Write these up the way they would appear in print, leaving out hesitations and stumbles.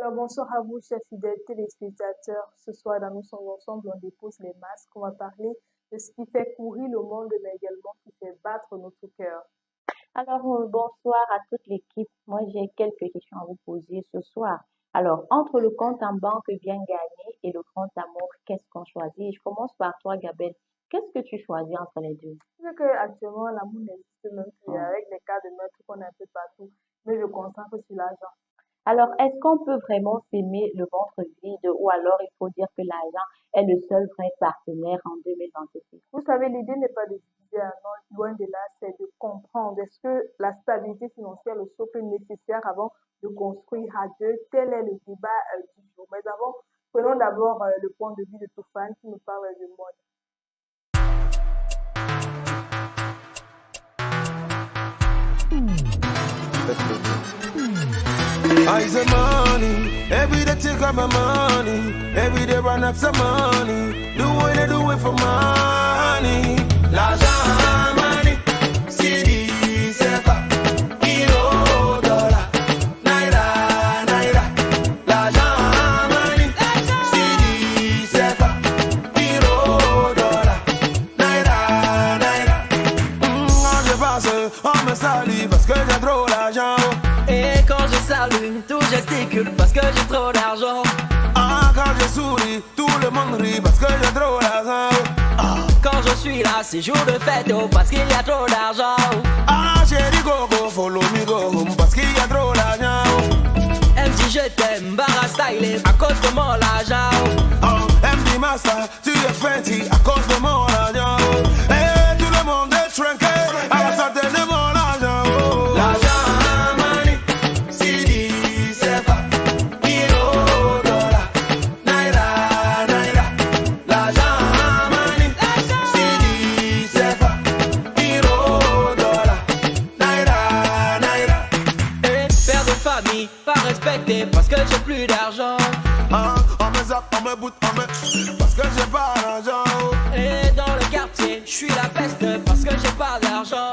Alors bonsoir à vous, chers fidèles téléspectateurs. Ce soir, dans Nous sommes ensemble, on dépose les masques. On va parler de ce qui fait courir le monde, mais également qui fait battre notre cœur. Alors, bonsoir à toute l'équipe. Moi, j'ai quelques questions à vous poser ce soir. Alors, entre le compte en banque bien gagné et le compte amour, qu'est-ce qu'on choisit? Je commence par toi, Gabelle. Qu'est-ce que tu choisis entre les deux? C'est que actuellement, l'amour n'existe même plus Hmm. avec les cas de meurtre qu'on a un peu partout. Mais je concentre sur l'argent. Alors, est-ce qu'on peut vraiment s'aimer le ventre vide ou alors il faut dire que l'argent est le seul vrai partenaire en 2026? Vous savez, l'idée n'est pas de diviser un an, loin de là, c'est de comprendre est-ce que la stabilité financière est le socle nécessaire avant de construire à deux. Tel est le débat du jour. Mais avant, prenons d'abord le point de vue de Toufane qui nous parle de mode. I say money, every day take out my money, every day run after money, do what I do it for money. L'argent, money, CD, CFA, euro, dollar, naira, naira. L'argent, money, CD, CFA, euro, dollar, naira, naira. Quand je passe, on me salue parce que j'ai trop d'argent. Et quand je salue, tout gesticule parce que j'ai trop d'argent. Ah, quand je souris, tout le monde rit parce que j'ai trop d'argent. Quand je suis là, c'est jour de fête oh, parce qu'il y a trop d'argent. Ah, chérie Gogo, follow me go parce qu'il y a trop d'argent. Elle me dit je t'aime, Barra style à cause de mon argent. Oh, elle me dit massa, tu es fancy à cause de mon argent. Et tout le monde est trinqué à la santé de mon argent. Oh. L'argent, money, CD, CFA, euro, dollar, naira, naira. L'argent, money, CD, CFA, euro, dollar, naira, naira. Et père de famille, pas respecté parce que j'ai plus d'argent. Ah, on me zappe, on me boot, on me... parce que j'ai pas d'argent. Et dans le quartier, je suis la peste parce que j'ai pas d'argent.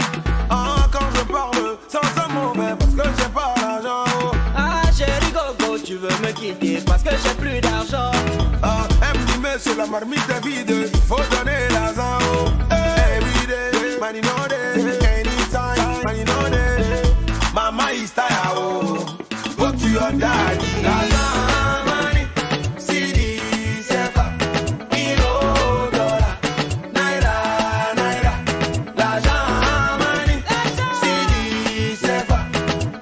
Ah, quand je parle, sans un mauvais parce que j'ai pas d'argent. Ah chérie Gogo, tu veux me quitter parce que j'ai plus d'argent. Ah, elle me dit, mais sur la marmite est vide, il faut donner l'argent. Every day, money no day, anytime, money no day. Mama is tired, oh, go to your daddy. L'argent, money, CD, CFA, euro, dollar, naira, naira. L'argent, money, CD, CFA,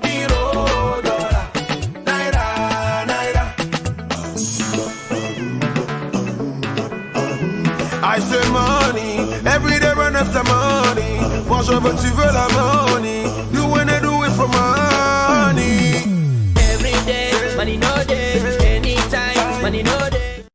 euro, dollar, naira, naira. I say money, every day run after money. Moi je veux, tu veux la money. You wanna do it for money. Every day, money no day, anytime, money no day.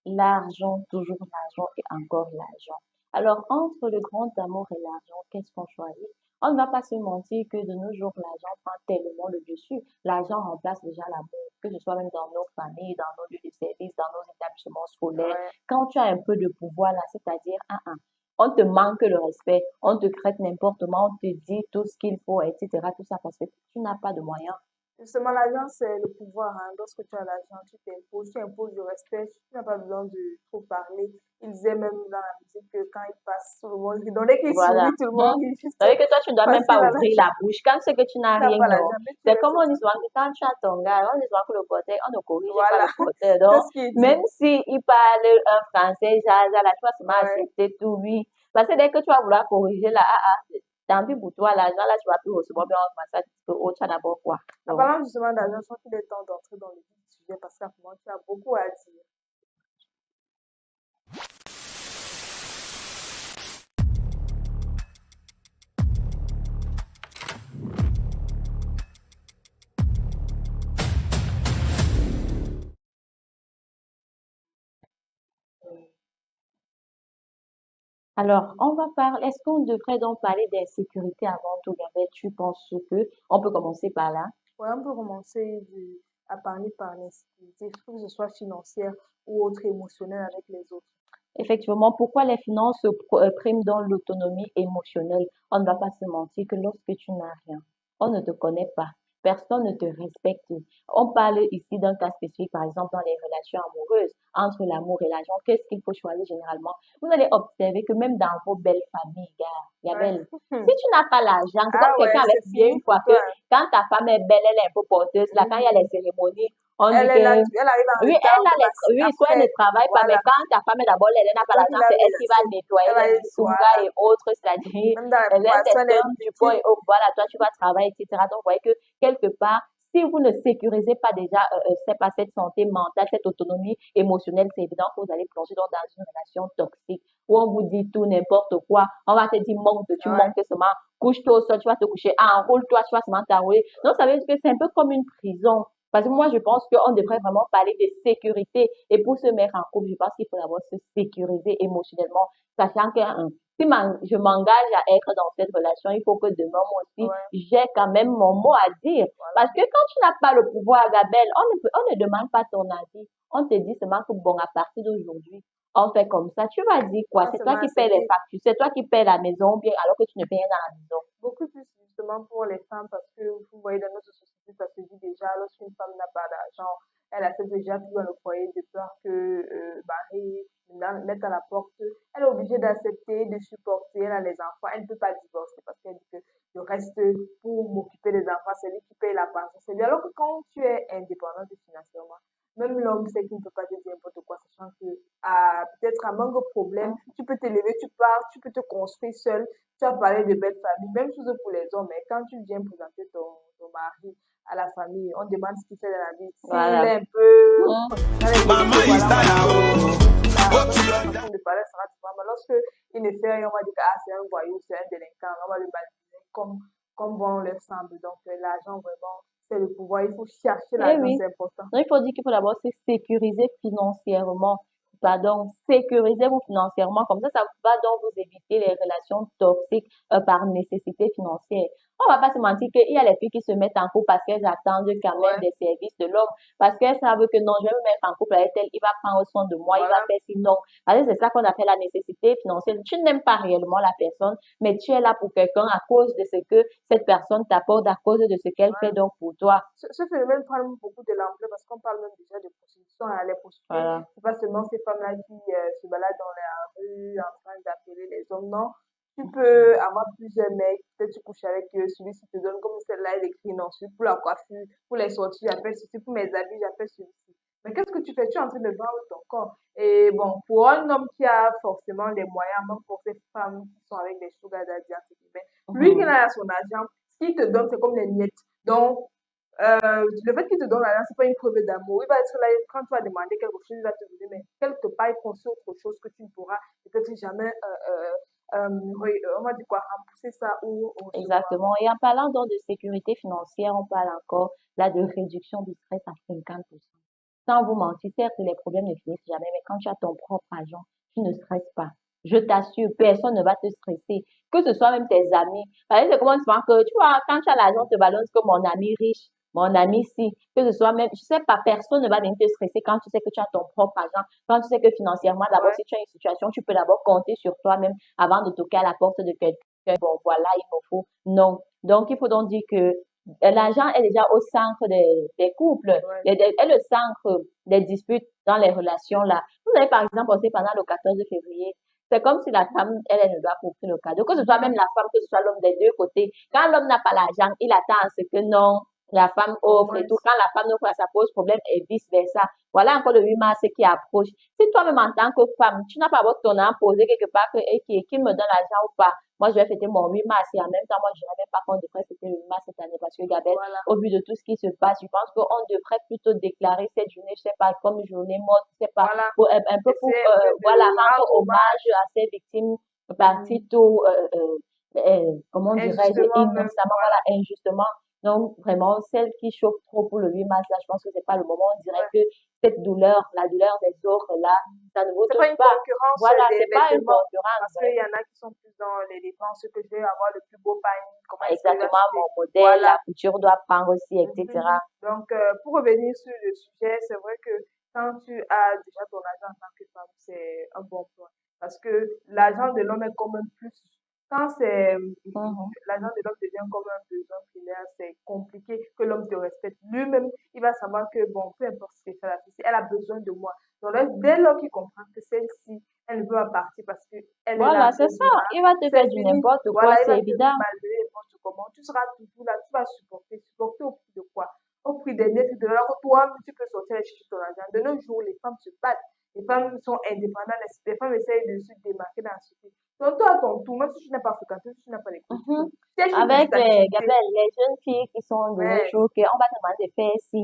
L'argent, toujours l'argent et encore l'argent. Alors, entre le grand amour et l'argent, qu'est-ce qu'on choisit? On ne va pas se mentir que de nos jours, l'argent prend tellement le dessus. L'argent remplace déjà l'amour, que ce soit même dans nos familles, dans nos lieux de service, dans nos établissements scolaires. Ouais. Quand tu as un peu de pouvoir là, c'est-à-dire, on te manque le respect, on te traite n'importe comment, on te dit tout ce qu'il faut, etc. Tout ça parce que tu n'as pas de moyens. Justement, l'argent, c'est le pouvoir. Hein. Lorsque tu as l'argent, tu imposes du respect, tu n'as pas besoin de trop parler. Il disait même dans la musique que quand il passe, tout le monde rit. Donc, dès qu'il Voilà. sourit, tout le monde Mhm. rit juste Ça veut dire que toi, tu ne dois parce même qu'il pas a ouvrir l'argent. la bouche. Quand c'est que tu Tu n'as n'as rien, pas non. l'argent, mais tu C'est comme on restes. dit souvent que quand tu as ton gars, on dit souvent que le porteur, on ne corrige pas Voilà, le porteur. c'est Donc, ce qu'il dit. même s'il parle un français, jaja, là, tu vas seulement Ouais. accepter tout, oui. Parce que dès que tu vas vouloir corriger, là, tant pis pour toi, l'argent, là, tu vas plus recevoir, bien, on va ça, oh, tu as d'abord quoi. En Donc, parlant justement d'argent, je crois qu'il est temps d'entrer dans le vif du sujet parce qu'apparemment, tu as beaucoup à dire. alors, on va parler, est-ce qu'on devrait donc parler d'insécurité avant tout, Gabelle? Tu penses que, on peut commencer par là? Ouais, on peut commencer à parler par l'insécurité, que ce soit financière ou autre émotionnelle avec les autres. Effectivement, pourquoi les finances priment dans l'autonomie émotionnelle? On ne va pas se mentir que lorsque tu n'as rien, on ne te connaît pas. personne ne te respecte. On parle ici d'un cas spécifique, par exemple, dans les relations amoureuses, entre l'amour et l'argent. Qu'est-ce qu'il faut choisir généralement? Vous allez observer que même dans vos belles familles, gars, Ouais. Gabelle, si tu n'as pas l'argent, c'est comme Ah ouais, quelqu'un avait c'est dit fini une pour fois que toi. quand ta femme est belle, elle est un peu porteuse. Là, quand il y a les Mhm. cérémonies, on dit Elle est là, que elle arrive en oui, retard, elle a mais oui, soit elle ne après, travaille pas, mais voilà, quand ta femme est d'abord, elle n'a c'est pas toi qui l'argent, l'as c'est elle qui va menacé. nettoyer Elle va les être, missungas voilà. et autres, c'est-à-dire Même dans la les préparation, elle est intestins du porc inutile. et autres. Voilà, toi, tu vas travailler, etc. Donc, vous voyez que quelque part, si vous ne sécurisez pas déjà, c'est pas cette santé mentale, cette autonomie émotionnelle, c'est évident que vous allez plonger dans une relation toxique où on vous dit tout, n'importe quoi. On va te dire monte, tu Ouais. montes seulement, couche-toi au sol, tu vas te coucher, enroule-toi, tu vas seulement t'enrouler. Donc, ça veut dire que c'est un peu comme une prison. Parce que moi, je pense qu'on devrait vraiment parler de sécurité. Et pour se mettre en couple, je pense qu'il faut d'abord se sécuriser émotionnellement, sachant que si je m'engage à être dans cette relation, il faut que demain, moi aussi, Ouais, j'ai quand même mon mot à dire. voilà. Parce que quand tu n'as pas le pouvoir, Gabelle, on ne demande pas ton avis. On te dit seulement que bon, à partir d'aujourd'hui, on fait comme ça. Tu vas dire quoi? Faut C'est toi seulement qui paies les accepter. factures, c'est toi qui paies la maison, bien alors que tu ne payes rien dans la maison. Beaucoup plus justement pour les femmes parce que vous voyez dans notre société, ça se dit déjà, lorsqu'une femme n'a pas d'argent, elle accepte déjà tout dans le foyer de peur que mari mette à la porte. Elle est obligée d'accepter, de supporter, elle a les enfants, elle ne peut pas divorcer parce qu'elle dit que le reste pour m'occuper des enfants, c'est lui qui paye la pension. C'est lui. Alors que quand tu es indépendante financièrement, même l'homme sait qu'il ne peut pas te dire n'importe quoi, sachant que peut-être à manque de problème, Hein? tu peux te lever, tu pars, tu peux te construire seul. Tu as parlé de belle famille, même chose pour les hommes, mais quand tu viens présenter ton mari à la famille, on demande ce qu'il fait dans la vie. S'il Voilà. est un peu Hein? dans les Mama excès, is voilà, on va dire tired. que la Hope she façon de parler sera différente. Mais lorsque il ne fait rien, on va dire que ah, c'est un voyou, c'est un délinquant, on va le baliser comme bon leur semble. Donc l'argent, vraiment, c'est le pouvoir. Il faut chercher Eh l'argent, oui. c'est important. Donc, il faut dire qu'il faut d'abord se sécuriser financièrement. Pardon, sécurisez-vous financièrement. Comme ça va donc vous éviter les relations toxiques par nécessité financière. On va pas se mentir qu'il y a les filles qui se mettent en couple parce qu'elles attendent quand même Ouais, des services de l'homme. Parce qu'elles savent que non, je vais me mettre en couple avec elle, il va prendre soin de moi, il va voilà. faire sinon. Parce que c'est ça qu'on appelle la nécessité financière. Tu n'aimes pas réellement la personne, mais tu es là pour quelqu'un à cause de ce que cette personne t'apporte, à cause de ce qu'elle fait Ouais. donc pour toi. Ce phénomène prend beaucoup de l'ampleur parce qu'on parle même déjà de prostitution. Hein. Les prostituées, Voilà. c'est pas seulement ces femmes-là qui se baladent dans la rue en train d'appeler les hommes. Non, tu peux avoir plusieurs mecs, peut-être tu couches avec eux, celui-ci te donne comme celle-là, il écrit non, celui pour la coiffure, pour les sorties, j'appelle ceci, pour mes habits, j'appelle celui-ci. Mais qu'est-ce que tu fais? Tu es en train de vendre ton corps. Et bon, pour un homme qui a forcément les moyens, même pour ces femmes qui sont avec des sugar daddy, entre guillemets, lui qui Mhm. a son argent, ce qu'il te donne, c'est comme les miettes. Donc, le fait qu'il te donne l'argent, c'est pas une preuve d'amour. Il va être là, quand tu vas demander quelque chose, il va te donner, mais quelque part, il construit autre chose que tu ne pourras peut-être jamais, on va dire quoi, rembourser ça ou recevoir. Exactement. Et en parlant donc de sécurité financière, on parle encore là de réduction du stress à 50%. Sans vous mentir, certes, les problèmes ne finissent jamais, mais quand tu as ton propre argent, tu ne stresses pas. Je t'assure, personne ne va te stresser, que ce soit même tes amis. Par exemple, c'est comment souvent que, tu vois, quand tu as l'argent, tu te balances comme mon ami riche, mon ami si, que ce soit même, je sais pas, personne ne va venir te stresser quand tu sais que tu as ton propre argent, quand tu sais que financièrement, d'abord, Ouais, si tu as une situation, tu peux d'abord compter sur toi-même avant de toquer à la porte de quelqu'un. Bon, voilà, il me faut. Non. Donc, il faut donc dire que l'argent est déjà au centre des couples, ouais, est le centre des disputes dans les relations là. Vous avez par exemple aussi pendant le 14 février, c'est comme si la femme, elle ne doit pas offrir le cadeau, que ce soit même la femme, que ce soit l'homme des deux côtés. Quand l'homme n'a pas l'argent, il attend à ce que non, la femme au offre et moins. tout. Quand la femme offre, ça pose problème et vice-versa. Voilà encore le 8 mars qui approche. Si toi-même en tant que femme, tu n'as pas votre ton à poser quelque part que, et qui me donne l'argent ou pas, moi, je vais fêter mon 8 mars et en même temps, moi, je ne même pas qu'on devrait fêter le 8 mars cette année parce que, Gabelle, Voilà. au vu de tout ce qui se passe, je pense qu'on devrait plutôt déclarer cette journée, je sais pas, comme journée morte, je sais pas, Voilà. pour, un peu pour, Essayer un peu voilà, de rendre rendre hommage hommage. à ces victimes Mhm. parties tout, comment dirais-je, Injustement même. innocemment, Voilà. voilà, injustement. Donc, vraiment, celle qui chauffe trop pour le 8 mars, là, je pense que c'est pas le moment. On dirait Ouais. que cette douleur, la douleur des autres, là, ça ne vous C'est pas touche une pas. concurrence Voilà, des c'est pas une vêtements concurrence, parce qu'il y en a qui sont plus dans les dépenses, que je vais avoir le plus beau panier, comment est-ce que je vais exactement mon acheter. modèle, la Voilà. couture doit prendre aussi, Mhm. etc. Donc, pour revenir sur le sujet, c'est vrai que quand tu as déjà ton argent en tant que femme, c'est un bon point. Parce que l'argent de l'homme est quand même plus. Quand c'est Mhm. l'argent de l'homme devient comme un besoin primaire, c'est compliqué que l'homme te respecte. Lui-même, il va savoir que, bon, peu importe ce qu'elle fait la fille, si elle a besoin de moi. Donc là, dès lors qu'il comprend que celle-ci, elle ne veut pas partir parce qu'elle est là Voilà, à c'est cause ça. de moi, Il va te c'est faire du fini. n'importe quoi, Voilà, il c'est va te évident. malmener n'importe comment. Tu seras toujours là, tu vas supporter. Supporter au prix de quoi? Au prix des nez, de alors que toi, tu peux sortir et chercher ton argent. De nos jours, les femmes se battent. Les femmes sont indépendantes. Les femmes essayent de se démarquer dans la société. Donc, toi, à ton tour, même si tu n'as pas fréquenté, si tu n'as pas les cours, tu Mhm. peux chercher une Avec petite activité. Gabriel, les jeunes filles qui sont de nos Ouais. jours, qu'on va te demander de faire ici.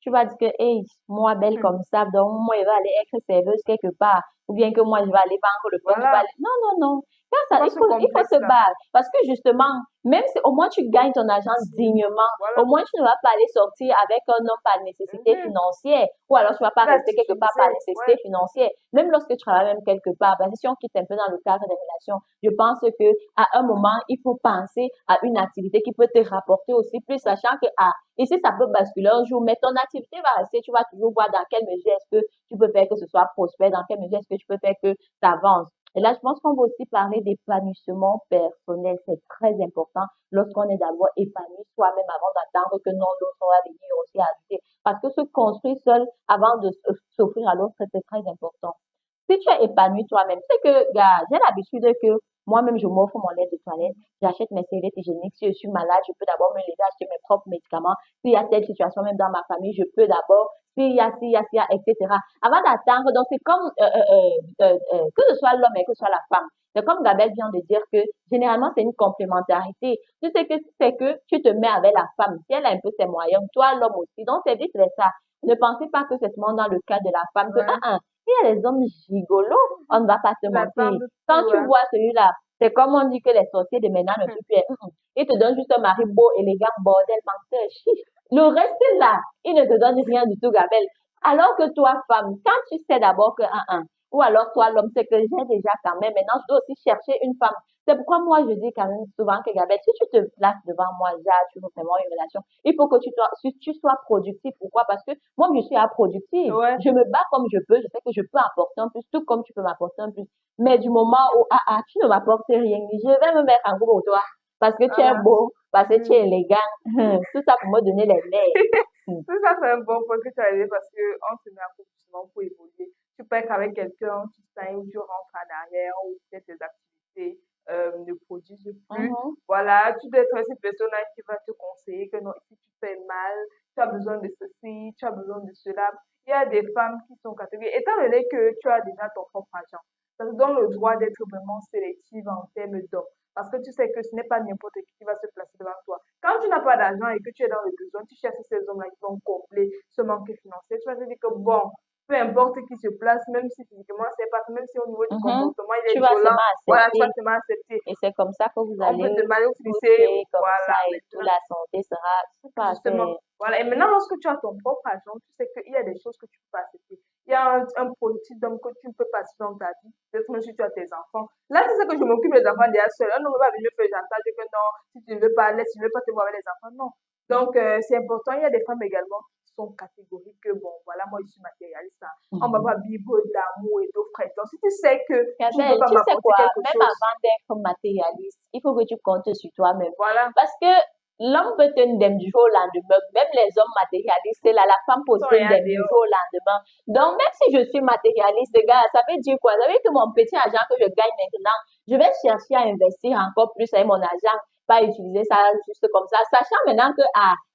Tu vas dire que, hey, moi, belle comme ça, donc moi, je vais aller être serveuse quelque part. Ou bien que moi, je vais aller vendre le pain, je vais Voilà. aller. Non, non, non. Quand C'est ça, pas il ce faut, il faut se complexe-là. battre. Parce que justement, même si au moins tu gagnes ton argent dignement, au Voilà. moins tu ne vas pas aller sortir avec un homme par nécessité Mhm. financière. Ou alors tu ne vas pas Il va rester quelque part par t'utiliser. nécessité Ouais. financière. Même lorsque tu travailles même quelque part, parce que si on quitte un peu dans le cadre des relations, je pense que à un moment, il faut penser à une activité qui peut te rapporter aussi plus, sachant que, ah, ici, ça peut basculer un jour, mais ton activité va rester, tu vas toujours voir dans quelle mesure est-ce que tu peux faire que ce soit prospère, dans quelle mesure est-ce que tu peux faire que ça avance. Et là, je pense qu'on va aussi parler d'épanouissement personnel. C'est très important lorsqu'on est d'abord épanoui soi-même avant d'attendre que non, l'autre va venir aussi ajouter. Parce que se construire seul avant de s'offrir à l'autre, c'est très important. Si tu es épanoui toi-même, c'est que, gars, j'ai l'habitude que moi-même, je m'offre mon lait de toilette, j'achète mes serviettes hygiéniques. Si je suis malade, je peux d'abord me lever, acheter mes propres médicaments. S'il y a telle situation, même dans ma famille, je peux d'abord, s'il y a, etc. Avant d'attendre, donc c'est comme, que ce soit l'homme et que ce soit la femme. C'est comme Gabelle vient de dire que généralement, c'est une complémentarité. Tu sais que c'est que tu te mets avec la femme. Si elle a un peu ses moyens, toi, l'homme aussi. Donc, c'est vite ça. Ne pensez pas que c'est seulement dans le cas de la femme que, Ouais. il y a les hommes gigolos, on ne va pas se Ils mentir. attendent Quand tout, tu hein. vois celui-là, c'est comme on dit que les sorciers de maintenant ne tuent plus. Il te donne juste un mari beau, élégant, bordel, menteur, chiche. Le reste là, il ne te donne rien du tout, Gabelle. Alors que toi, femme, quand tu sais d'abord que ou alors toi, l'homme, c'est que j'ai déjà quand même, maintenant je dois aussi chercher une femme. C'est pourquoi moi je dis quand même souvent que Gabelle, si tu te places devant moi, déjà, tu veux vraiment une relation, il faut que tu sois productif. Pourquoi? Parce que moi, je suis productive. Ouais. Je me bats comme je peux. Je sais que je peux apporter un plus, tout comme tu peux m'apporter un plus. Mais du moment où, tu ne m'apportes rien, je vais me mettre en gros pour toi. Parce que tu es Voilà. beau, parce que tu es Mm. élégant. Tout ça pour me donner les nerfs. Tout ça, c'est un bon point que tu as dit parce qu'on se met en couple souvent pour évoluer. Tu peux être avec quelqu'un, tu sens, tu rentres en arrière ou peut-être tes activités ne produisent plus. Mhm, Voilà, tu dois être cette personne-là qui va te conseiller que non, si tu fais mal, tu as besoin de ceci, tu as besoin de cela. Il y a des femmes qui sont catégoriques. Étant donné que tu as déjà ton propre argent, ça te donne le droit d'être vraiment sélective en termes d'offres. Parce que tu sais que ce n'est pas n'importe qui va se placer devant toi. Quand tu n'as pas d'argent et que tu es dans le besoin, tu cherches ces hommes-là qui vont combler ce manque financier. Tu vas te dire que bon, peu importe qui se place, même si physiquement c'est pas, même si au niveau du mhm. comportement il Tu est vas violent, seulement voilà, tu vas accepter. seulement accepter. Et c'est comme ça que vous On peut allez te utiliser, pousser comme ça voilà, et tout. maintenant. La santé sera, je sais pas, Justement, c'est. voilà. Et maintenant, lorsque tu as ton propre argent, tu sais qu'il y a des choses que tu peux pas accepter. Il y a un politique d'homme que tu ne peux pas suivre dans ta vie, peut-être même si tu as tes enfants. Là, c'est ça que je m'occupe des enfants déjà seul. Un homme va venir me faire chantage que non, si tu ne veux pas, laisse, tu ne veux pas te voir avec les enfants. Non. Donc, c'est important. Il y a des femmes également qui sont catégoriques que, bon, voilà, moi, je suis matérialiste, hein. On va pas vivre d'amour et d'offres. Donc, si tu sais que tu ne peux Isabelle, pas tu sais m'apporter quoi, quelque même chose, avant d'être matérialiste, il faut que tu comptes sur toi-même. voilà, Parce que l'homme peut te ndem du jour au lendemain, même les hommes matérialistes, là, la femme peut ils sont te rien ndem du dehors. jour au lendemain. Donc, même si je suis matérialiste, gars, ça veut dire quoi? Ça veut dire que mon petit argent que je gagne maintenant, je vais chercher à investir encore plus avec mon argent, pas utiliser ça juste comme ça, sachant maintenant que,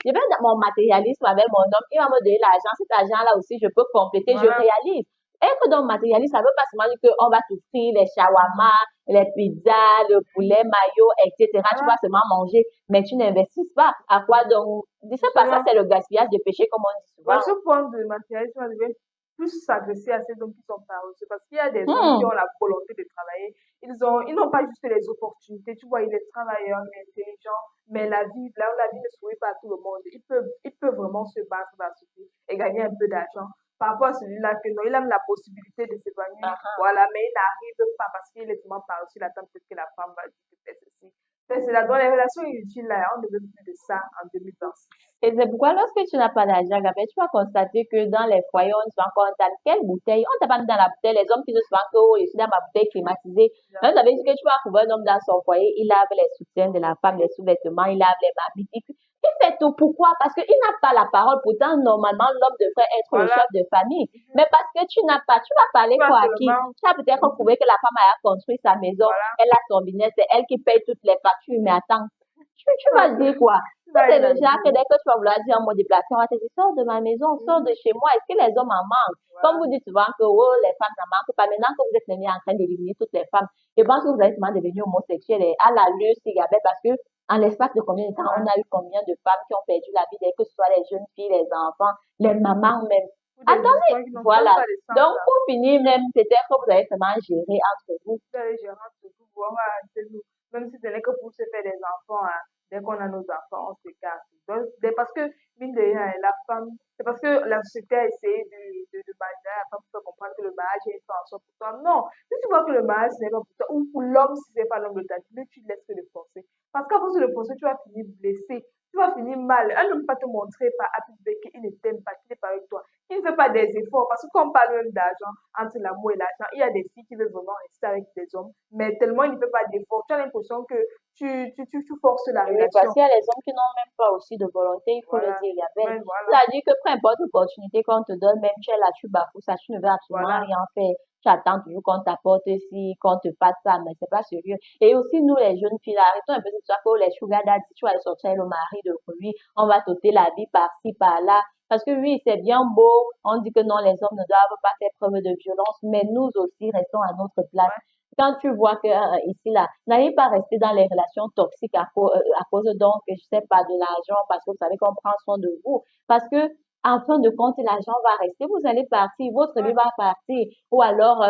je vais dans mon matérialisme avec mon homme, il va me donner l'argent, cet argent-là aussi, je peux compléter, je Voilà, réalise. Être dans le matérialiste, ça veut pas seulement dire qu'on va t'offrir les shawarma, les pizzas, le poulet, mayo, etc. Tu vas voilà. seulement manger, mais tu n'investis pas. À quoi donc? Je sais pas, ça Justement. c'est le gaspillage de péché, comme on dit Ouais, souvent. ce point de matérialisme devait plus s'adresser à ces hommes qui sont paresseux parce qu'il y a des hommes qui Hmm, ont la volonté de travailler. Ils n'ont pas juste les opportunités. Tu vois, il est travailleur, il est intelligent, mais la vie ne sourit pas à tout le monde. Il peut vraiment se battre dans ce pays et gagner un peu d'argent. Par rapport à celui-là que non, il a la possibilité de s'épanouir, ah, voilà, mais il n'arrive pas parce qu'il est tellement paresseux. Il attend peut-être que la femme va dire que c'est ceci. Mais c'est là, dans les relations inutiles, là, on ne veut plus de ça en 2026. Et c'est pourquoi lorsque tu n'as pas d'argent, Gabriel, tu vas constater que dans les foyers, on se vend encore dans quelle bouteille? On t'a pas mis dans la bouteille, les hommes qui se vendent que oh, je suis dans ma bouteille climatisée. Bien. Donc, ça veut dire que tu vas trouver un homme dans son foyer, il lave les soutiens de la femme, les sous-vêtements, il lave les mamites. Il fait tout. Pourquoi? Parce qu'il n'a pas la parole. Pourtant, normalement, l'homme devrait être le Voilà. chef de famille. Mais parce que tu n'as pas, tu vas parler Tu vas quoi à qui? seulement, Tu as peut-être trouvé que la femme a construit sa maison, voilà, elle a son business, c'est elle qui paye toutes les factures. Mais attends, tu tu vas vas, dire quoi? tu Ça, vas c'est rien le à genre que dire. dès que tu vas vouloir dire un mot déplacé, on va te dire, sors de ma maison, sors de chez moi. Est-ce que les hommes en manquent? Comme Voilà. vous dites souvent que oh, les femmes n'en manquent pas. Maintenant que vous êtes venus en train d'éliminer toutes les femmes, je pense que vous allez sûrement devenir homosexuel et à la lueur, Gabet, parce que en l'espace de combien de temps, on Ouais. a eu combien de femmes qui ont perdu la vie, dès que ce soit les jeunes filles, les enfants, les mamans même. Pour des Attendez, histoires qui n'ont même voilà. pas de sens, Donc, là. pour finir, même, peut-être que vous allez seulement gérer entre vous. Vous allez gérer surtout, voilà, c'est nous. Même si ce n'est que pour se faire des enfants, hein. Dès qu'on a nos enfants, on s'écarte. Donc, parce que, mine de rien, la femme, c'est parce que la société a essayé de manier la femme pour faire comprendre que le mariage est une façon pour toi. Non, si tu vois que le mariage ce n'est pas pour toi, ou pour l'homme si c'est pas l'homme de ta vie, mais tu laisses que le forcer. Parce qu'à force de le forcer, tu vas finir blessé, tu vas finir mal. Elle ne peut pas te montrer par A plus B qu'il ne t'aime pas, qu'il n'est pas avec toi. Il ne fait pas des efforts. Parce que quand on parle même d'argent, entre l'amour et l'argent, il y a des filles qui veulent vraiment rester avec des hommes, mais tellement il ne fait pas d'efforts. Tu as l'impression que tu forces la Oui, parce relation. qu'il y a les hommes qui n'ont même pas aussi de volonté, il faut le Voilà. dire, Isabelle. Mais voilà, C'est-à-dire que peu importe l'opportunité qu'on te donne, même tu es là, tu bafoues ça, tu ne veux absolument voilà. rien faire. Tu attends toujours qu'on t'apporte ci, qu'on te fasse ça, mais c'est pas sérieux. Et aussi, nous, les jeunes filles, là, arrêtons un peu de ça que les sugar daddy, tu vas aller sortir avec le mari de lui, on va t'ôter la vie par-ci, par-là. Parce que oui, c'est bien beau, on dit que non, les hommes ne doivent pas faire preuve de violence, mais nous aussi, restons à notre place. Ouais. Quand tu vois que ici là, n'allez pas rester dans les relations toxiques à cause donc, je sais pas, de l'argent, parce que vous savez qu'on prend soin de vous. Parce que en fin de compte, l'argent va rester, vous allez partir, votre vie Ouais. va partir, ou alors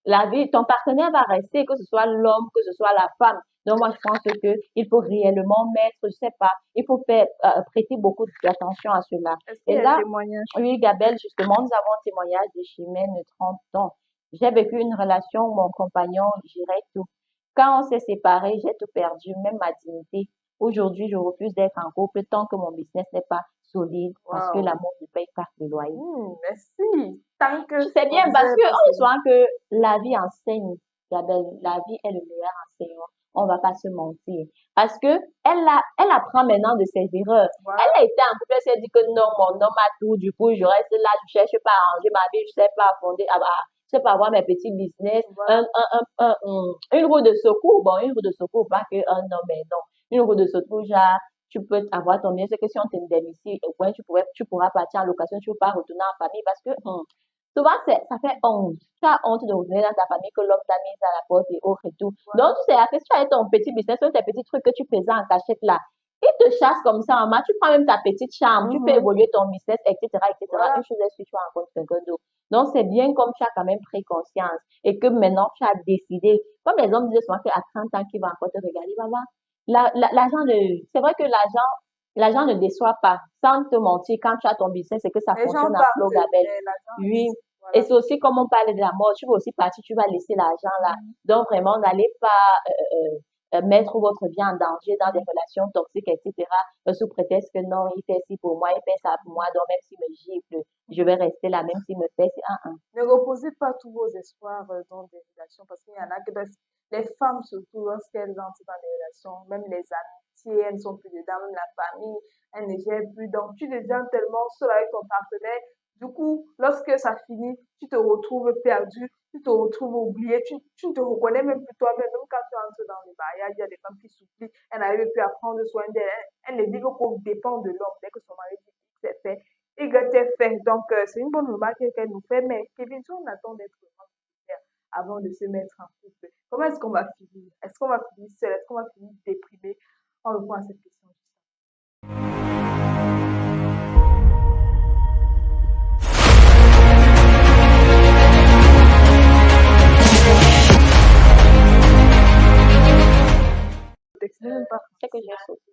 la vie, ton partenaire va rester, que ce soit l'homme, que ce soit la femme. Donc moi, je pense que il faut réellement mettre, je sais pas, il faut faire prêter beaucoup d'attention à cela. Est-ce qu'il Et y a un là, témoignage? oui, Gabelle, justement, nous avons un témoignage de Chimène 30 ans. J'ai vécu une relation où mon compagnon gérait tout. Quand on s'est séparés, j'ai tout perdu, même ma dignité. Aujourd'hui, je refuse d'être en couple tant que mon business n'est pas solide parce que Waouh. l'amour ne paye pas le loyer. Merci. Tant que Tu sais mon bien, business parce n'est que pas on dit solide. souvent que la vie enseigne, Isabelle, la vie est le meilleur enseignant. On va pas se mentir. Parce que elle apprend maintenant de ses erreurs. Elle Voilà. a été en couple, elle s'est dit que non, mon homme a tout, du coup, je reste là, je cherche pas à arranger ma vie, je sais pas à fonder, je sais pas avoir mes petits business, Voilà. une roue de secours, bon, une roue de secours, pas que un homme, mais non. Une roue de secours, genre, tu peux avoir ton bien, c'est que si on t'indemnise, au point, tu pourras partir en location, tu ne peux pas retourner en famille parce que, souvent, ça fait honte. Tu as honte de revenir dans ta famille que l'homme t'a mis à la porte et autres et tout. Voilà. Donc, tu sais, après, si tu as ton petit business, tes petits trucs que tu faisais en cachette là, il te chasse comme ça en main. Tu prends même ta petite chambre, tu fais Mhm. évoluer ton business, etc., etc. Voilà. Une chose est sûre, tu rencontres quelqu'un d'autre. Donc, c'est bien comme tu as quand même pris conscience et que maintenant, tu as décidé. Comme les hommes disaient souvent qu'à 30 ans, qui va encore te regarder, maman. L'argent c'est vrai que l'argent ne déçoit pas. Sans te mentir, quand tu as ton business, c'est que ça Les gens fonctionne à flot, partent, Gabelle. mais l'argent Oui. reste. Et Voilà. c'est aussi comme on parlait de la mort, tu vas aussi partir, tu vas laisser l'argent là. Mhm. Donc vraiment, n'allez pas mettre votre vie en danger dans des relations toxiques, etc. Sous prétexte que non, il fait ci pour moi, il fait ça pour moi, donc même s'il me gifle, je vais rester là, même s'il me fait ci. Ne reposez pas tous vos espoirs dans des relations parce qu'il y en a que les femmes surtout lorsqu'elles entrent dans des relations, même les amitiés, elles ne sont plus dedans, même la famille, elles ne gèrent plus. Donc tu deviens tellement seul avec ton partenaire. Du coup, lorsque ça finit, tu te retrouves perdu, tu te retrouves oublié, tu ne te reconnais même plus toi-même. Même quand tu entres dans le mariage, il y a des femmes qui s'oublient, elles n'arrivent plus à prendre soin d'elles. Elles ne vivent qu'au dépend de l'homme. Dès que son mari dit que c'est fait, et Goethe fait. Donc, c'est une bonne remarque qu'elle nous fait, mais Kevin, si on attend d'être vraiment militaire avant de se mettre en couple, comment est-ce qu'on va finir? Est-ce qu'on va finir seul? Est-ce qu'on va finir déprimé? On répond à cette question. Je ne même pas C'est que j'ai sauté.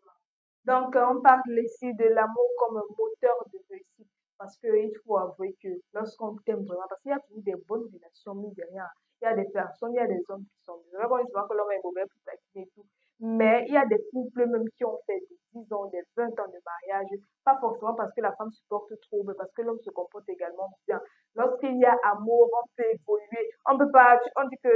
Donc, on parle ici de l'amour comme un moteur de réussite. Parce qu'il faut avouer que lorsqu'on t'aime vraiment, parce qu'il y a toujours des bonnes relations, mine de rien. Il y a des personnes, il y a des hommes qui sont vraiment, je vois que l'homme est mauvais pour taquiner et tout. Mais il y a des couples même qui ont fait des 10 ans, des 20 ans de mariage, pas forcément parce que la femme supporte trop, mais parce que l'homme se comporte également bien. Lorsqu'il y a amour, on peut évoluer. On peut pas, on dit que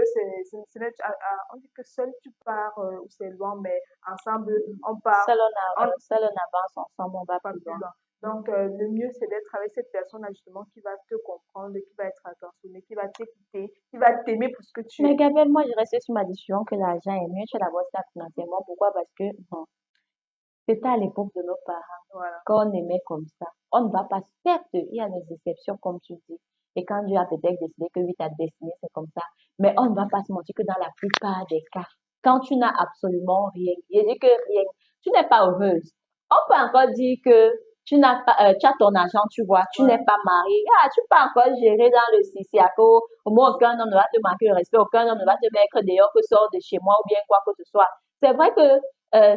on dit que seul tu pars ou c'est loin, mais ensemble on part, on Seul on avance, ensemble on va pas plus plus loin. loin. Donc le mieux c'est d'être avec cette personne-là justement qui va te comprendre, qui va être attentionnée, qui va t'écouter, qui va t'aimer pour ce que tu Mais es. Gabriel, moi, je reste sur ma décision que l'argent est mieux, tu l'as ça financièrement. Pourquoi? Parce que c'était à l'époque de nos parents, Voilà. quand on aimait comme ça. On ne va pas, certes, il y a des exceptions, comme tu dis. Et quand Dieu a peut-être décidé que oui, ta destinée, c'est comme ça. Mais on ne va pas se mentir que dans la plupart des cas, quand tu n'as absolument rien, je dis que rien, tu n'es pas heureuse. On peut encore dire que tu n'as pas, tu as ton argent, tu vois, tu n'es Ouais. pas marié. Ah, tu peux encore gérer dans le Sisiako. Au moins, aucun homme ne va te manquer de respect, aucun homme ne va te mettre dehors que sort de chez moi ou bien quoi que ce soit. C'est vrai que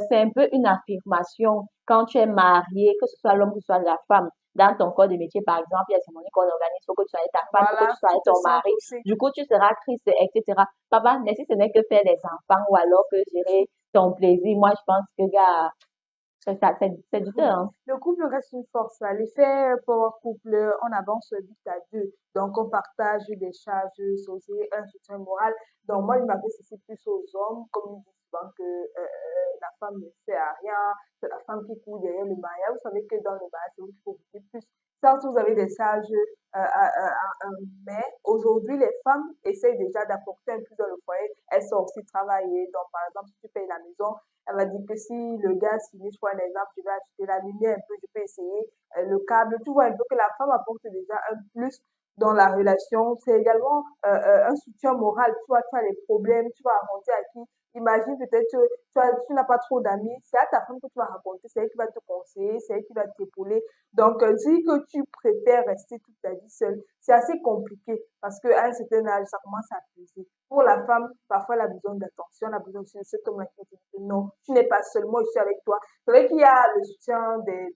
c'est un peu une affirmation quand tu es marié, que ce soit l'homme, que ce soit la femme. Dans ton corps de métier, par exemple, il y a des cérémonies qu'on organise, il faut que tu sois avec ta femme, il faut que Voilà, tu sois tu avec te ton sens mari. aussi. Du coup, tu seras triste, etc. Papa, mais si ce n'est que faire les enfants ou alors que gérer ton plaisir, moi, je pense que, gars, c'est du temps, hein. Le couple reste une force là. L'effet pour couple, on avance vite à deux. Donc, on partage des charges, c'est aussi un soutien moral. Donc, moi, il m'avait ceci plus aux hommes, comme ils disent souvent que la femme ne sert à rien, c'est la femme qui court derrière le mariage. Vous savez que dans le mariage, c'est vous qu'il faut beaucoup plus. Certes, vous avez des charges, mais aujourd'hui, les femmes essayent déjà d'apporter un plus dans le foyer. Elles sont aussi travailler. Donc, par exemple, si tu payes la maison, elle m'a dit que si le gaz finit, je prends un exemple, je vais acheter la lumière un peu, je peux essayer le câble. Tu vois un peu que la femme apporte déjà un plus dans la relation. C'est également un soutien moral. Tu as les problèmes, tu vas raconter à qui. Imagine peut-être que tu n'as pas trop d'amis, c'est à ta femme que tu vas raconter, c'est elle qui va te conseiller, c'est elle qui va t'épauler. Donc, dis que tu préfères rester toute ta vie seule. C'est assez compliqué parce qu'à un certain âge, ça commence à peser. Pour la femme, parfois, elle a besoin d'attention, elle a besoin aussi de cet homme-là qui dit que non, tu n'es pas seul, moi, je suis avec toi. C'est vrai qu'il y a le soutien des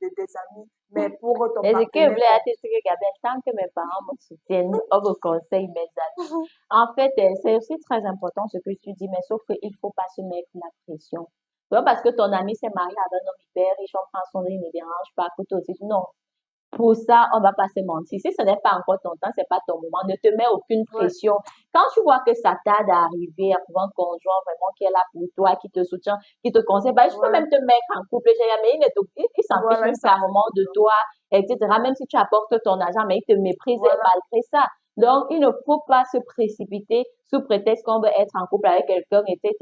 amis, mais pour ton Et ce que je partenaire, voulais dire, c'est que Gabriel, tant que mes parents me soutiennent, on me conseille mes amis. En fait, c'est aussi très important ce que tu dis, mais sauf qu'il ne faut pas se mettre la pression. C'est pas parce que ton ami s'est marié avec un homme hyper riche, on prend son riz, il ne dérange pas, que toi aussi. Non, pour ça, on va pas se mentir. Si ce n'est pas encore ton temps, c'est pas ton moment. Ne te mets aucune ouais, pression. Quand tu vois que ça tarde à arriver, à trouver un conjoint vraiment qui est là pour toi, qui te soutient, qui te conseille, bah, je peux voilà, même te mettre en couple. J'ai jamais, il s'en fiche voilà, même ça fait carrément de plaisir. toi, etc. Même si tu apportes ton argent, mais il te méprise Voilà, malgré ça. Donc, il ne faut pas se précipiter sous prétexte qu'on veut être en couple avec quelqu'un, etc.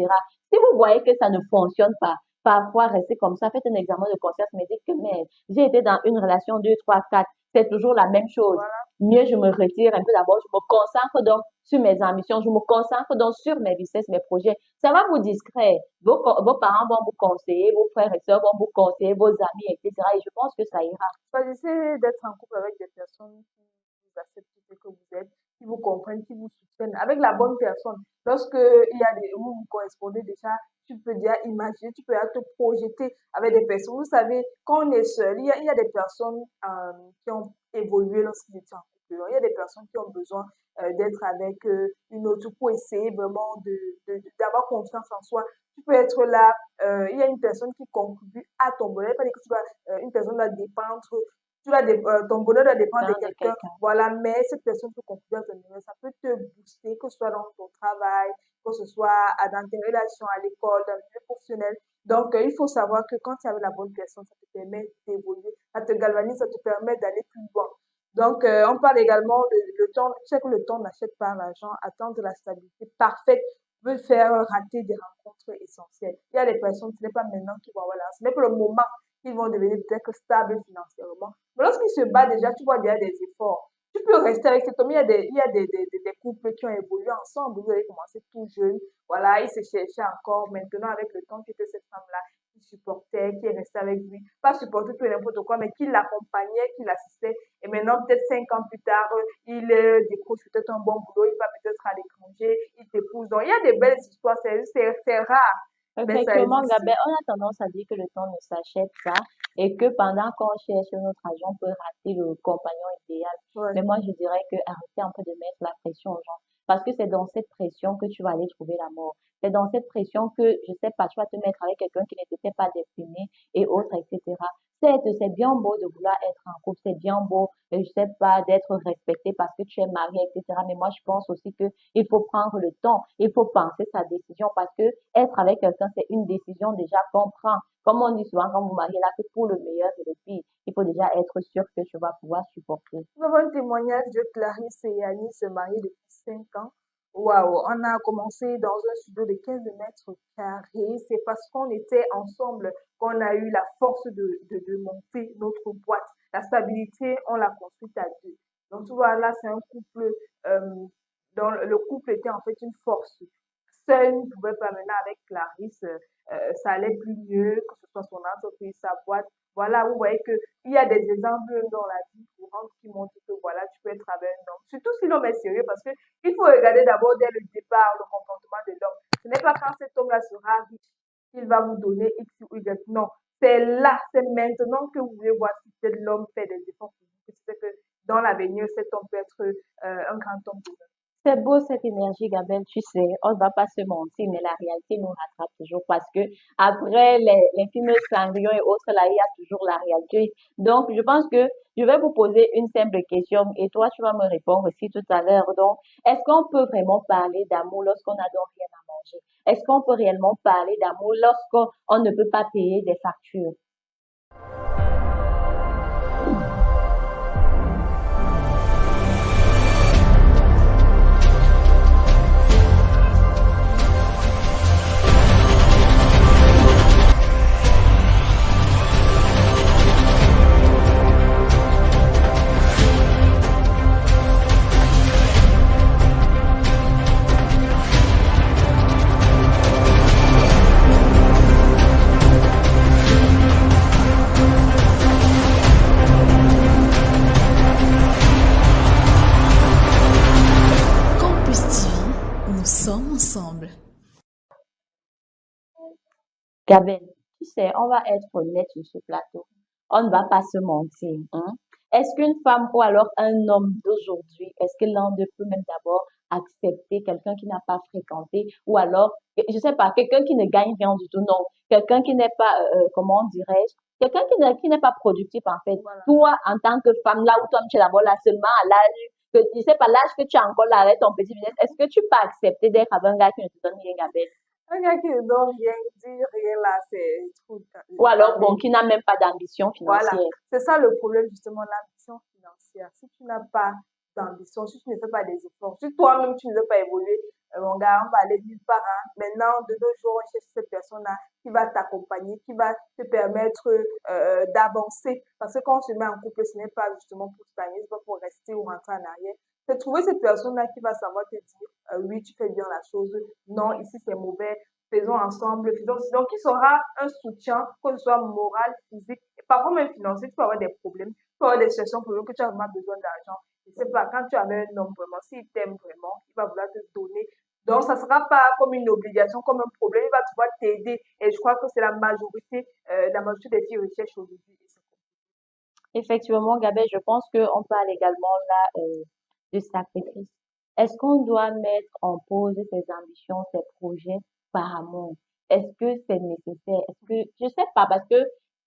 Si vous voyez que ça ne fonctionne pas, parfois restez comme ça, faites un examen de conscience, mais dites que, mais j'ai été dans une relation 2, 3, 4, c'est toujours la même chose. voilà. Mieux, je me retire un peu d'abord, je me concentre donc sur mes ambitions, je me concentre donc sur mes business, mes projets. Ça va vous distraire. Vos parents vont vous conseiller, vos frères et sœurs vont vous conseiller, vos amis, etc. Et je pense que ça ira. Choisissez d'être en couple avec des personnes qui vous acceptent tel que vous êtes, qui vous comprennent, qui vous soutiennent, avec la bonne personne. Lorsque il y a des, vous vous correspondez déjà, tu peux déjà imaginer, tu peux déjà te projeter avec des personnes. Vous savez, quand on est seul, il y a des personnes qui ont évolué lorsqu'ils étaient en couple. Il y a des personnes qui ont besoin d'être avec une autre pour essayer vraiment d'avoir confiance en soi. Tu peux être là, il y a une personne qui contribue à ton bonheur, pas dire que tu dois une personne doit dépendre, ton bonheur doit dépendre de Dans de quelqu'un, quelqu'un. voilà, mais cette personne peut contribuer à ton bonheur, ça peut te booster, que ce soit dans ton travail, que ce soit dans tes relations à l'école, dans le milieu professionnel. Donc, il faut savoir que quand tu es avec la bonne personne, ça te permet d'évoluer, ça te galvanise, ça te permet d'aller plus loin. Donc, on parle également de le temps, tu sais que le temps n'achète pas l'argent, attendre la stabilité parfaite peut faire rater des rencontres essentielles. Il y a des personnes, ce n'est pas maintenant qu'ils vont avoir l'argent, ce n'est pas le moment qu'ils vont devenir peut-être stables financièrement. Mais lorsqu'ils se battent déjà, tu vois déjà des efforts. Tu peux rester avec cet homme. Il y a des couples qui ont évolué ensemble. Vous avez commencé tout jeune. Voilà, ils se cherchaient encore. Maintenant, avec le temps, qui était cette femme-là qui supportait, qui est restée avec lui. Pas supporter tout et n'importe quoi, mais qui l'accompagnait, qui l'assistait. Et maintenant, peut-être 5 ans plus tard, il décroche peut-être un bon boulot, il va peut-être à l'étranger, il t'épouse. Donc, il y a des belles histoires. C'est rare, mais ça Effectivement, existe. Gabin, on a tendance à dire que le temps ne s'achète pas et que pendant qu'on cherche notre argent, on peut rater le compagnon idéal. Ouais. Mais moi, je dirais que arrêtez un peu de mettre la pression aux gens. parce que c'est dans cette pression que tu vas aller trouver l'amour. C'est dans cette pression que, je sais pas, tu vas te mettre avec quelqu'un qui ne t'était pas destiné et autres, etc. Certes, c'est bien beau de vouloir être en couple, c'est bien beau, je sais pas, d'être respecté parce que tu es marié, etc. Mais moi, je pense aussi que il faut prendre le temps, il faut penser sa décision parce que être avec quelqu'un, c'est une décision déjà qu'on prend. Comme on dit souvent quand vous mariez là, que pour le meilleur et le pire, il faut déjà être sûr que tu vas pouvoir supporter. Nous avons un témoignage de Clarisse et Yannis se mariés depuis 5 ans. Waouh, on a commencé dans un studio de 15 mètres carrés. C'est parce qu'on était ensemble qu'on a eu la force de monter notre boîte. La stabilité, on l'a construite à deux. Donc, tu vois, là, c'est un couple dont le couple était en fait une force. Seul ne pouvait pas maintenant avec Clarisse, ça allait plus mieux, que ce soit son entreprise, sa boîte. Voilà, vous voyez que il y a des exemples dans la vie courante qui montrent que voilà, tu peux être avec un homme. Surtout si l'homme est sérieux, parce que il faut regarder d'abord dès le départ le comportement de l'homme. Ce n'est pas quand cet homme-là sera riche qu'il va vous donner X ou Y. Non, c'est là, c'est maintenant que vous voulez voir si l'homme fait des efforts pour vous. C'est que dans l'avenir, cet homme peut être un grand homme pour vous. C'est beau cette énergie, Gabelle, tu sais, on ne va pas se mentir, mais la réalité nous rattrape toujours parce que après les films sanglions et autres, là, il y a toujours la réalité. Donc, je pense que je vais vous poser une simple question et toi, tu vas me répondre aussi tout à l'heure. Donc, est-ce qu'on peut vraiment parler d'amour lorsqu'on n'a donc rien à manger? Est-ce qu'on peut réellement parler d'amour lorsqu'on ne peut pas payer des factures? Campus TV, nous sommes ensemble. Gabelle, tu sais, on va être honnête sur ce plateau. On ne va pas se mentir, hein. Est-ce qu'une femme ou alors un homme d'aujourd'hui, est-ce que l'un d'eux peut même d'abord accepter quelqu'un qui n'a pas fréquenté ou alors, je sais pas, quelqu'un qui ne gagne rien du tout, non, quelqu'un qui n'est pas, comment dirais-je, quelqu'un qui n'est pas productif en fait. Voilà. Toi, en tant que femme, là où toi, tu es d'abord là seulement à l'âge que, je sais pas, l'âge que tu as encore là avec ton petit business, est-ce que tu peux accepter d'être avec un gars qui ne te donne rien, Gabelle? Un gars qui ne donne rien, dire rien là, c'est trop. Ou alors, bon, qui n'a même pas d'ambition Voilà, financière. c'est ça le problème justement, l'ambition financière. Si tu n'as pas d'ambition, si tu ne fais pas des efforts, si toi-même tu ne veux pas évoluer, mon gars, on va aller nulle part, hein. Maintenant, de nos jours, on cherche cette personne-là qui va t'accompagner, qui va te permettre d'avancer. Parce que quand on se met en couple, ce n'est pas justement pour stagner, c'est pas pour rester ou rentrer en arrière. C'est trouver cette personne-là qui va savoir te dire, oui, tu fais bien la chose, non, ici c'est mauvais, faisons ensemble, faisons. Donc, il sera un soutien, que ce soit moral, physique, et parfois même financier. Tu peux avoir des problèmes, tu peux avoir des situations pour lesquelles tu as vraiment besoin d'argent. Je sais pas, quand tu as un homme vraiment, s'il t'aime vraiment, il va vouloir te donner. Donc, ça sera pas comme une obligation, comme un problème, il va pouvoir t'aider. Et je crois que c'est la majorité des filles recherchent aujourd'hui. Effectivement, Gabet, je pense qu'on parle également là de sacrifice. Est-ce qu'on doit mettre en pause ses ambitions, ses projets par amour? Est-ce que c'est nécessaire? Est-ce que, je sais pas, parce que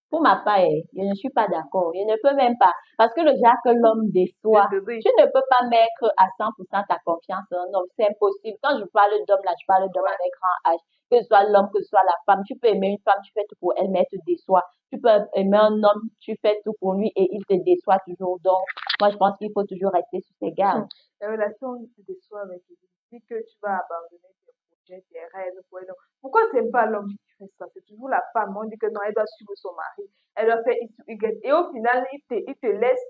pour ma part, je ne suis pas d'accord. Je ne peux même pas. Parce que le genre que l'homme déçoit, Oui, tu ne peux pas mettre à 100% ta confiance en un homme. C'est impossible. Quand je parle d'homme, là, je parle d'homme avec grand H. Que ce soit l'homme, que ce soit la femme. Tu peux aimer une femme, tu fais tout pour elle, mais elle te déçoit. Tu peux aimer un homme, tu fais tout pour lui et il te déçoit toujours. Donc, moi, je pense qu'il faut toujours rester sur ses gardes. la relation te déçoit avec lui. Dis que tu vas abandonner tes projets, tes rêves pour elle. Donc, pourquoi c'est pas l'homme qui fait ça? C'est toujours la femme. On dit que non, elle doit suivre son mari. Elle doit faire X, Y. Et au final, il te laisse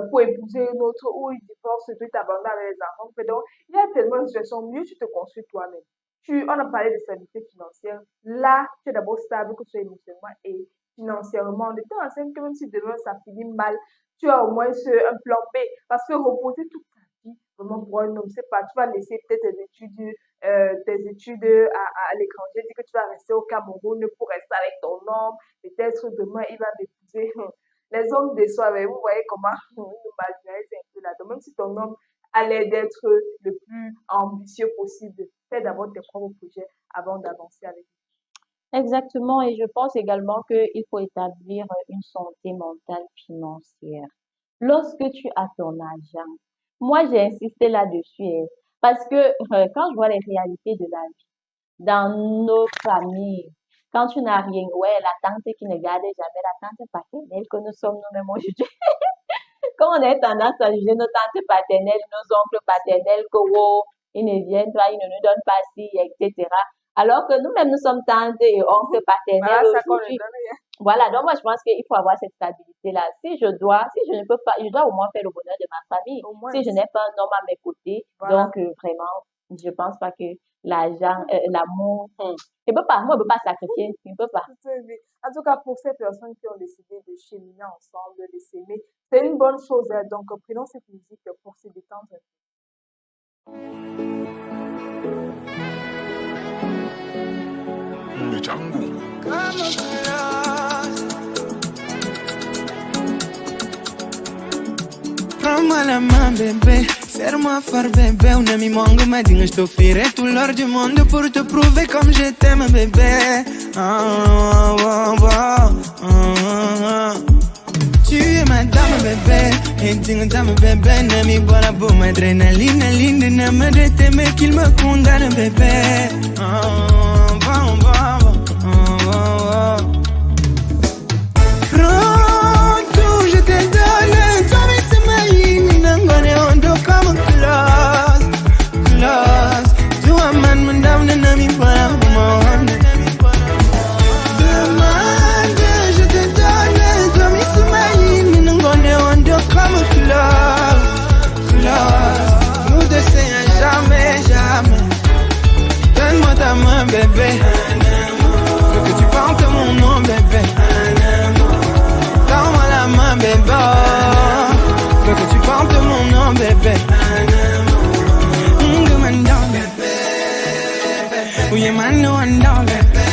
pour épouser une autre ou il divorce et puis t'abandonne avec les enfants. Donc, il y a tellement de situations. Mieux tu te construis toi-même. On a parlé de stabilité financière. Là, tu es d'abord stable, que ce soit émotionnellement et financièrement. De temps en temps, que même si demain ça finit mal, tu as au moins un plan B. Parce que reposer toute ta vie, vraiment pour un homme, c'est pas, tu vas laisser peut-être tes études à l'étranger, dis que tu vas rester au Cameroun pour rester avec ton homme. Peut-être demain, il va m'épouser. Les hommes déçoivent, vous voyez comment nous marginalisent un peu là. Donc, même si ton homme l'aide d'être le plus ambitieux possible. Fais d'abord tes propres projets avant d'avancer avec. Exactement, et je pense également qu'il faut établir une santé mentale financière. Lorsque tu as ton argent, moi j'ai insisté là-dessus, parce que quand je vois les réalités de la vie dans nos familles, quand tu n'as rien, ouais, la tante qui ne garde jamais, la tante paternelle que nous sommes nous-mêmes aujourd'hui, quand on a tendance à juger nos tantes paternelles, nos oncles paternels, que wow, ils ne viennent pas, ils ne nous donnent pas ci, etc. Alors que nous-mêmes, nous sommes tantes et oncles paternels Voilà ça qu'on ne aujourd'hui. donne rien. Voilà, donc moi je pense qu'il faut avoir cette stabilité-là. Si je ne peux pas, je dois au moins faire le bonheur de ma famille. Au moins, Si je n'ai pas un homme à mes côtés, voilà. donc vraiment, je pense pas que l'argent, l'amour, je peux pas, moi je peux pas sacrifier, je peux pas. En tout cas, pour ces personnes qui ont décidé de cheminer ensemble, de s'aimer, c'est une bonne chose, hein. Donc, prenons cette musique pour se détendre. Le Django. Prends-moi la main bébé, serre-moi fort bébé. Un ami Mongo m'a dit que je t'offrirai tout l'or du monde pour te prouver comme je t'aime bébé. Tu es ma dame bébé, et tu dame bébé. Nami voilà boum adrénaline, ligne, n'aime de t'aimer qu'il me condamne bébé. Prends tout, je te donne. Toi, mais c'est ma ligne, n'engone on do comme close, close. Tu as man, mon dame, nami voilà boum. Demande, je te donne. Toi, mais c'est ma ligne, n'engone on do comme close, close. Nous deux c'est jamais, jamais. Donne-moi ta main bébé. Veux que tu portes mon nom bébé. Donne-moi la main bébé. Veux que tu portes mon nom bébé. Ngumandong bébé. Oui mano andong bébé.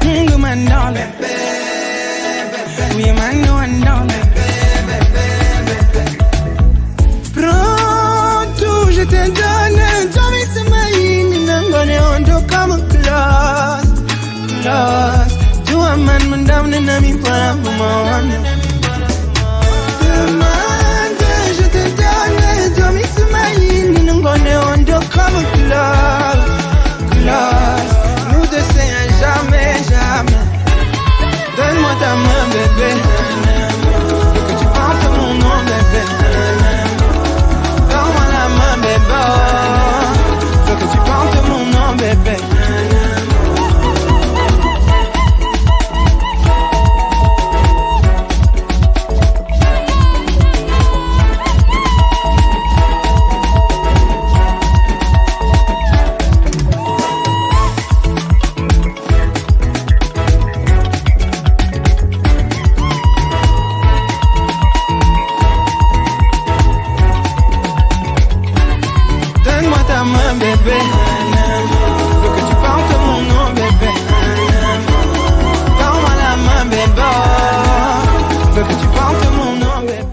Ngumandong bébé. Oui mano andong bébé. Prends tout, je te donne. Toi mais c'est ma ligne, n'engone on do comme close, close. Tu as man, mon dame, nami voilà boum. Demande, je te donne. Toi mais c'est ma ligne, n'engone on do comme close, close. Nous deux c'est jamais, jamais. Donne-moi ta main bébé. Faut que tu portes mon nom bébé. Donne-moi la main bébé. Faut que tu portes mon nom bébé. Donne-moi ta main bébé. Faut que tu portes mon nom bébé. Donne-moi la main bébé. Faut que tu portes mon nom bébé.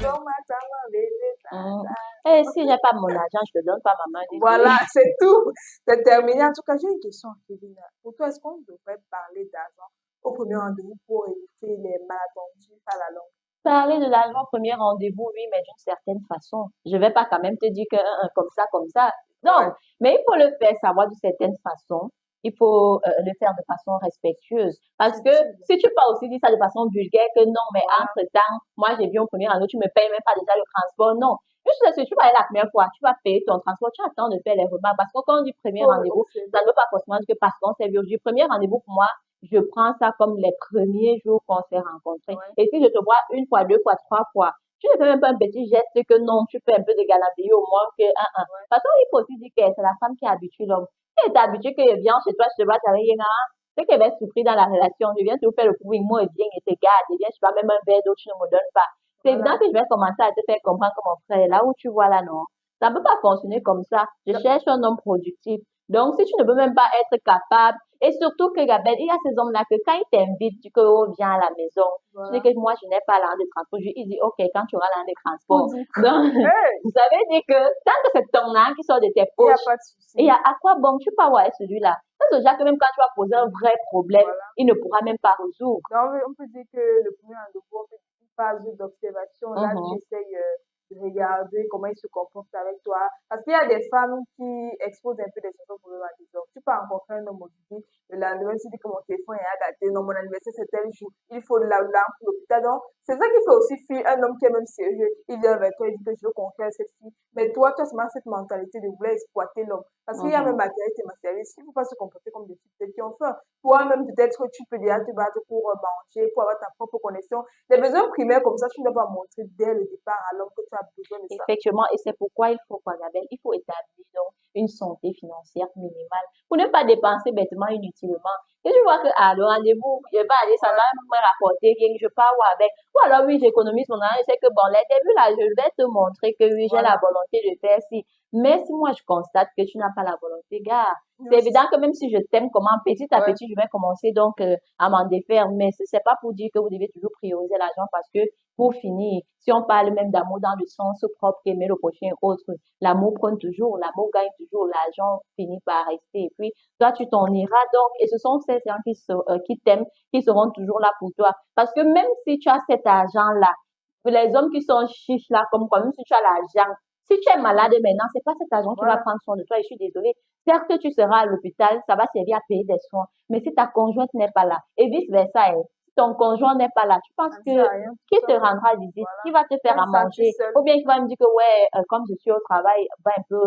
Et si j'ai pas mon argent, je te donne pas ma main, désolé. Voilà, c'est tout. C'est terminé. En tout cas, j'ai une question, Kevin. Pour toi, est-ce qu'on devrait parler d'argent au premier rendez-vous pour éviter les malentendus à la longue? Parler de l'argent au premier rendez-vous, oui, mais d'une certaine façon. Je vais pas quand même te dire que comme ça, comme ça. Non, Ouais. mais il faut le faire savoir d'une certaine façon. Il faut le faire de façon respectueuse. Parce que si tu peux aussi dire ça de façon vulgaire que non, mais Voilà. entre-temps, moi j'ai vu au premier rendez-vous, tu me payes même pas déjà le transport. Non. Juste parce que tu vas aller la première fois, tu vas payer ton transport, tu attends de faire les remarques. Parce que quand on dit premier Faut rendez-vous, observer. ça ne veut pas forcément dire que parce qu'on s'est vu aujourd'hui. Premier rendez-vous pour moi, je prends ça comme les premiers jours qu'on s'est rencontrés. Ouais. Et si je te vois une fois, deux fois, trois fois, tu ne fais même pas un petit geste que non, tu fais un peu de galanterie au moins que un. Parce qu'il faut aussi dire que c'est la femme qui habitue l'homme. Si elle est habituée qu'il vient chez toi, je te vois avec un c'est qu'elle va souffrir dans la relation. Je viens te faire le pouvoir, moi, et viens et te garde, et viens, je sais pas, même un verre d'eau, tu ne me donnes pas. C'est évident Voilà. que je vais commencer à te faire comprendre que mon frère est là où tu vois là, non. Ça ne peut pas fonctionner comme ça. Je cherche un homme productif. Donc, si tu ne peux même pas être capable, et surtout que, Gabelle, il y a ces hommes-là que quand ils t'invitent, tu dis que, oh, viens à la maison, tu dis Voilà. que moi, je n'ai pas l'argent de transport. Il dit, OK, quand tu auras l'argent de Pour transport. dire Donc, hey, vous savez dire que tant que c'est ton argent qui sort de tes il n'y a poches, pas de et souci. à quoi bon, tu peux avoir celui-là. C'est déjà que même quand tu vas poser un vrai problème, Voilà. il ne pourra même pas résoudre. Donc, on peut dire que le premier rendez-vous, on fait une phase d'observation. Là, tu Mhm, essayes de regarder comment il se comporte avec toi. Parce qu'il y a des femmes qui exposent un peu des choses pour à des hommes. Tu peux rencontrer un homme aujourd'hui, le lendemain, tu dis que mon téléphone est gâté, non, mon anniversaire c'est tel jour, il faut de l'argent pour l'hôpital. Donc, c'est ça qui fait aussi fuir un homme qui est même sérieux. Il vient vers toi, il dit que je veux conquérir cette fille. Mais toi, tu as seulement cette mentalité de vouloir exploiter l'homme. Parce qu'il y a même mhm. matérialité et matérialiste. Il ne faut pas se comporter comme des types qui ont faim. Toi-même, peut-être que tu peux déjà te battre pour manger, pour avoir ta propre connexion. Les besoins primaires comme ça, tu ne dois pas montrer dès le départ à l'homme que tu as besoin de ça. Effectivement, et c'est pourquoi il faut quoi, Isabelle? Il faut établir donc une santé financière minimale pour ne pas dépenser bêtement inutilement. Et tu vois que le rendez-vous, je vais aller, ça va me rapporter rien, je pars avec. Ou alors oui, j'économise mon argent, je sais que bon, les débuts là, je vais te montrer que oui, j'ai la Voilà. volonté de faire ci. Mais si moi je constate que tu n'as pas la volonté, gars, c'est Juste. évident que même si je t'aime comment petit à Ouais. petit, je vais commencer donc à m'en défaire. Mais c'est pas pour dire que vous devez toujours prioriser l'argent parce que pour finir, si on parle même d'amour dans le sens propre, aimer le prochain autre, l'amour prend toujours, l'amour gagne toujours, l'argent finit par rester. Et puis, toi, tu t'en iras donc. Et ce sont ces gens qui t'aiment, qui seront toujours là pour toi. Parce que même si tu as cet argent-là, les hommes qui sont chiches là, comme quoi, même si tu as l'argent, si tu es malade maintenant, c'est pas cet argent qui va Voilà. prendre soin de toi. Et je suis désolée. Certes, tu seras à l'hôpital, ça va servir à payer des soins. Mais si ta conjointe n'est pas là, et vice-versa, hein, si ton conjoint n'est pas là, tu penses Ça ne sert que à rien. qui Tout te simplement. rendra visite? Voilà. Qui va te Tu vas faire te à sentir manger? seul. Ou bien qui va me dire que ouais, comme je suis au travail, va un peu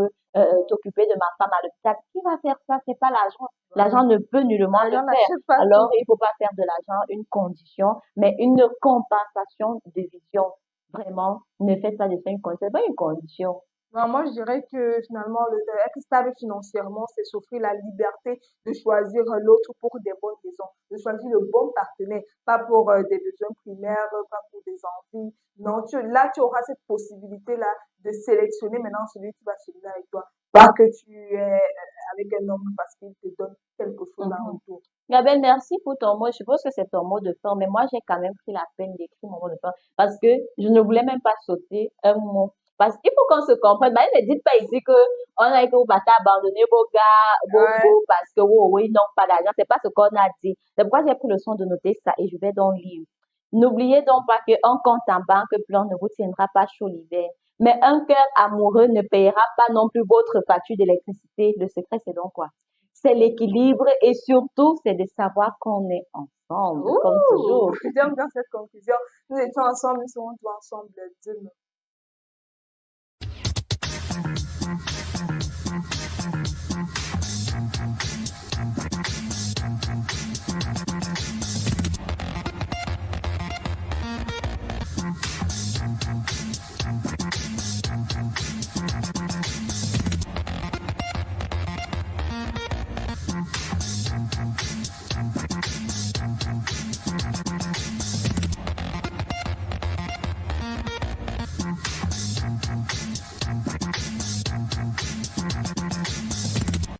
t'occuper de ma femme à l'hôpital. Qui va faire ça? C'est pas l'argent. L'argent Voilà. ne peut nullement le L'argent faire. n'achète pas Alors, tout. il faut pas faire de l'argent une condition, mais une compensation de vision. Vraiment, ne faites pas de ça une condition. C'est pas une condition. Non, moi, je dirais que finalement, être stable financièrement, c'est s'offrir la liberté de choisir l'autre pour des bonnes raisons, de choisir le bon partenaire, pas pour des besoins primaires, pas pour des envies. Non, là, tu auras cette possibilité-là de sélectionner maintenant celui qui va se lier avec toi. Pas que tu es avec un homme parce qu'il te donne quelque chose en Mhm. retour. Gabelle, merci pour ton mot. Je suppose que c'est ton mot de fin, mais moi, j'ai quand même pris la peine d'écrire mon mot de fin parce que je ne voulais même pas sauter un mot. Parce qu'il faut qu'on se comprenne. Bah, ne dites pas ici que on a été au bâtard abandonné vos gars, Ouais, parce que oui, oui, non, pas d'argent. C'est pas ce qu'on a dit. C'est pourquoi j'ai pris le soin de noter ça et je vais donc lire. N'oubliez donc pas qu'un compte en banque plein ne vous tiendra pas chaud l'hiver. Mais un cœur amoureux ne payera pas non plus votre facture d'électricité. Le secret, c'est donc quoi? C'est l'équilibre et surtout, c'est de savoir qu'on est ensemble, comme ouh, toujours. j'aime bien cette conclusion. Nous étions ensemble, nous serons tous ensemble demain.